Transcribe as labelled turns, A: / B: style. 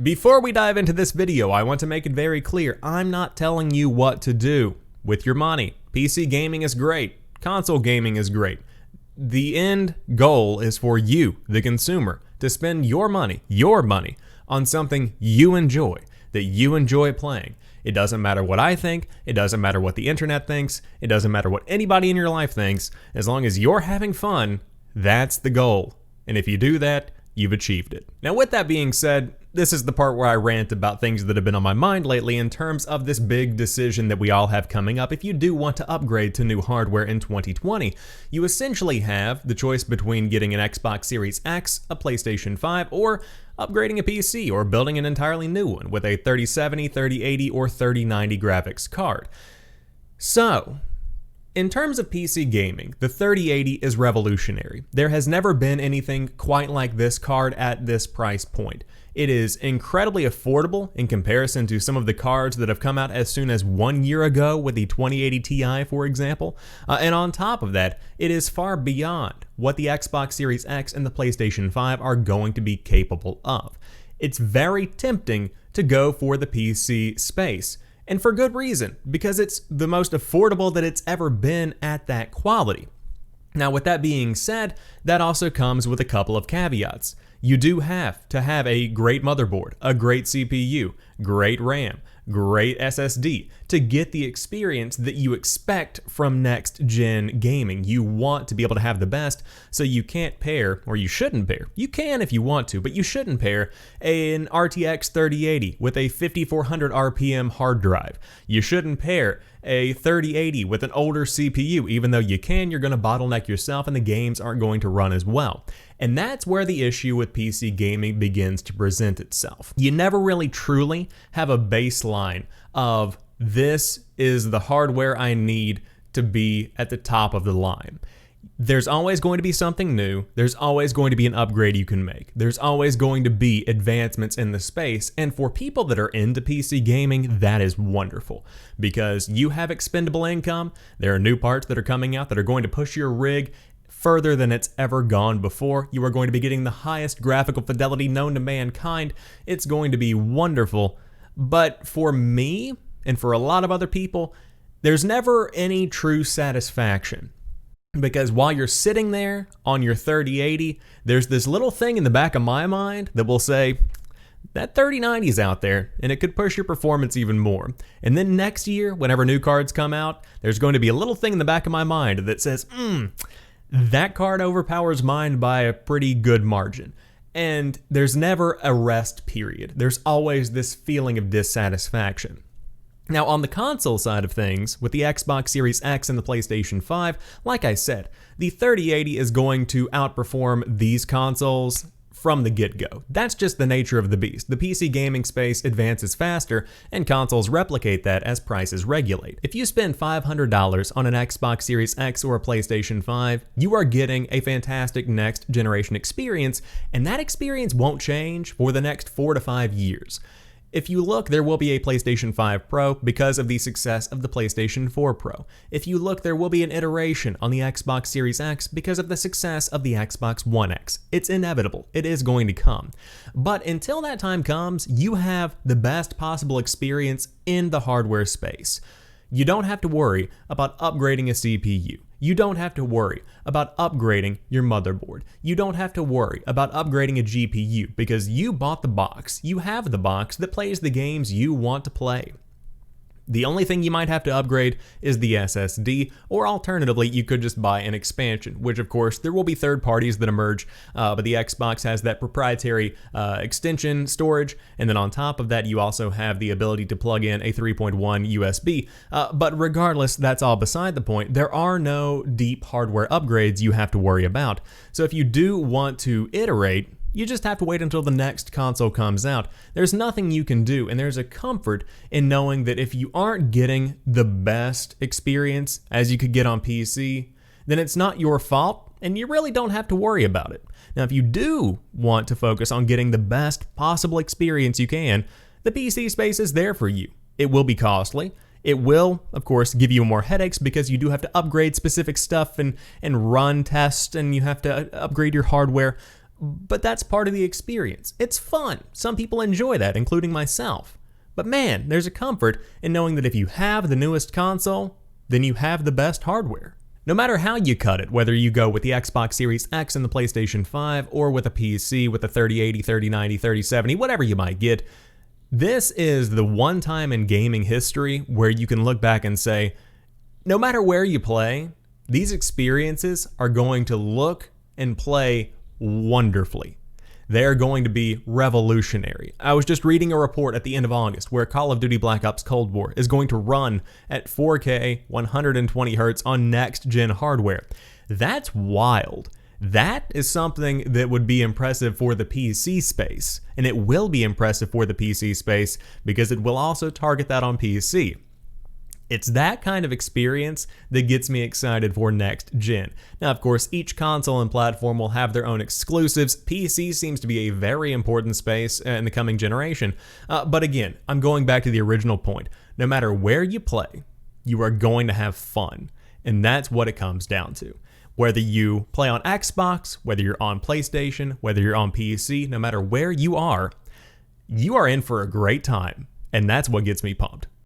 A: Before we dive into this video, I want to make it very clear, I'm not telling you what to do with your money. PC gaming is great, console gaming is great. The end goal is for you, the consumer, to spend your money on something you enjoy, that you enjoy playing. It doesn't matter what I think, it doesn't matter what the internet thinks, it doesn't matter what anybody in your life thinks. As long as you're having fun, that's the goal. And if you do that, you've achieved it. Now, with that being said, this is the part where I rant about things that have been on my mind lately in terms of this big decision that we all have coming up. If you do want to upgrade to new hardware in 2020, you essentially have the choice between getting an Xbox Series X, a PlayStation 5, or upgrading a PC or building an entirely new one with a 3070, 3080, or 3090 graphics card. So, in terms of PC gaming, the 3080 is revolutionary. There has never been anything quite like this card at this price point. It is incredibly affordable in comparison to some of the cards that have come out as soon as 1 year ago with the 2080 Ti, for example. And on top of that, it is far beyond what the Xbox Series X and the PlayStation 5 are going to be capable of. It's very tempting to go for the PC space. And for good reason, because it's the most affordable that it's ever been at that quality. Now, with that being said, that also comes with a couple of caveats. You do have to have a great motherboard, a great CPU, great RAM, great SSD to get the experience that you expect from next-gen gaming. You want to be able to have the best, so you can't pair, or you shouldn't pair. You can if you want to, but you shouldn't pair an RTX 3080 with a 5400 RPM hard drive. You shouldn't pair a 3080 with an older CPU. Even though you can, you're going to bottleneck yourself and the games aren't going to run as well. And that's where the issue with PC gaming begins to present itself. You never really truly have a baseline of this is the hardware I need to be at the top of the line. There's always going to be something new. There's always going to be an upgrade you can make. There's always going to be advancements in the space. And for people that are into PC gaming, that is wonderful because you have expendable income. There are new parts that are coming out that are going to push your rig further than it's ever gone before. You are going to be getting the highest graphical fidelity known to mankind. It's going to be wonderful. But for me, and for a lot of other people, there's never any true satisfaction. Because while you're sitting there on your 3080, there's this little thing in the back of my mind that will say, that 3090's out there, and it could push your performance even more. And then next year, whenever new cards come out, there's going to be a little thing in the back of my mind that says, that card overpowers mine by a pretty good margin. And there's never a rest period. There's always this feeling of dissatisfaction. Now, on the console side of things, with the Xbox Series X and the PlayStation 5, like I said, the 3080 is going to outperform these consoles from the get-go. That's just the nature of the beast. The PC gaming space advances faster, and consoles replicate that as prices regulate. If you spend $500 on an Xbox Series X or a PlayStation 5, you are getting a fantastic next-generation experience, and that experience won't change for the next 4 to 5 years. If you look, there will be a PlayStation 5 Pro because of the success of the PlayStation 4 Pro. If you look, there will be an iteration on the Xbox Series X because of the success of the Xbox One X. It's inevitable. It is going to come. But until that time comes, you have the best possible experience in the hardware space. You don't have to worry about upgrading a CPU. You don't have to worry about upgrading your motherboard. You don't have to worry about upgrading a GPU because you bought the box. You have the box that plays the games you want to play. The only thing you might have to upgrade is the SSD, or alternatively, you could just buy an expansion, which of course, there will be third parties that emerge, but the Xbox has that proprietary extension storage, and then on top of that, you also have the ability to plug in a 3.1 USB. But regardless, that's all beside the point. There are no deep hardware upgrades you have to worry about. So if you do want to iterate, you just have to wait until the next console comes out. There's nothing you can do, and there's a comfort in knowing that if you aren't getting the best experience as you could get on PC, then it's not your fault, and you really don't have to worry about it. Now, if you do want to focus on getting the best possible experience you can, the PC space is there for you. It will be costly. It will, of course, give you more headaches because you do have to upgrade specific stuff and run tests, and you have to upgrade your hardware. But that's part of the experience. It's fun. Some people enjoy that, including myself. But man, there's a comfort in knowing that if you have the newest console, then you have the best hardware. No matter how you cut it, whether you go with the Xbox Series X and the PlayStation 5, or with a PC with the 3080, 3090, 3070, whatever you might get, this is the one time in gaming history where you can look back and say, no matter where you play, these experiences are going to look and play wonderfully. They're going to be revolutionary. I was just reading a report at the end of August where Call of Duty Black Ops Cold War is going to run at 4K 120Hz on next-gen hardware. That's wild. That is something that would be impressive for the PC space, and it will be impressive for the PC space because it will also target that on PC. It's that kind of experience that gets me excited for next gen. Now, of course, each console and platform will have their own exclusives. PC seems to be a very important space in the coming generation. But again, I'm going back to the original point. No matter where you play, you are going to have fun. And that's what it comes down to. Whether you play on Xbox, whether you're on PlayStation, whether you're on PC, no matter where you are in for a great time. And that's what gets me pumped.